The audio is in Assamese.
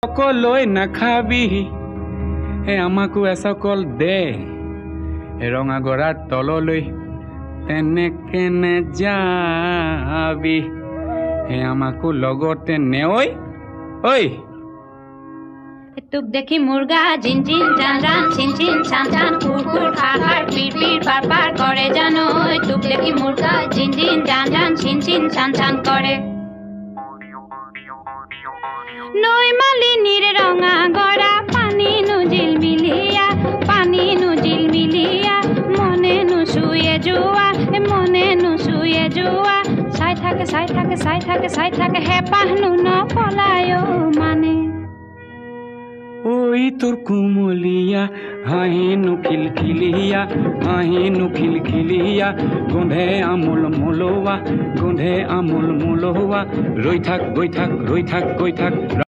অকলৈ নাখাবি হে আমাকো এচকল দে ৰঙাগৰাৰ তললৈ তেনেকে নেযাবি হে আমাকো লগতে নেঐ ঐ তোক দেখি মুৰ্গা জিন জিন জান জান চিন চিন চান চান কুৰ কুৰ খাৰ খাৰ পিৰ পিৰ পাৰ পাৰ কৰে জানো তোক দেখি মুৰ্গা জিন জিন জান জান চিন চিন চান চান কৰে নৈ মালিনীৰ ৰঙা গৰা পানী নুজিল মিলিয়া মনে নুচুয়ে যোৱা চাই থাকে হেঁপাহনো নপলায়ো মানে ঐ তোৰ কুমলীয়া হাঁহিনো খিলখিলিয়া গোন্ধে আমোল মোলোৱা ৰৈ থাক গৈ থাক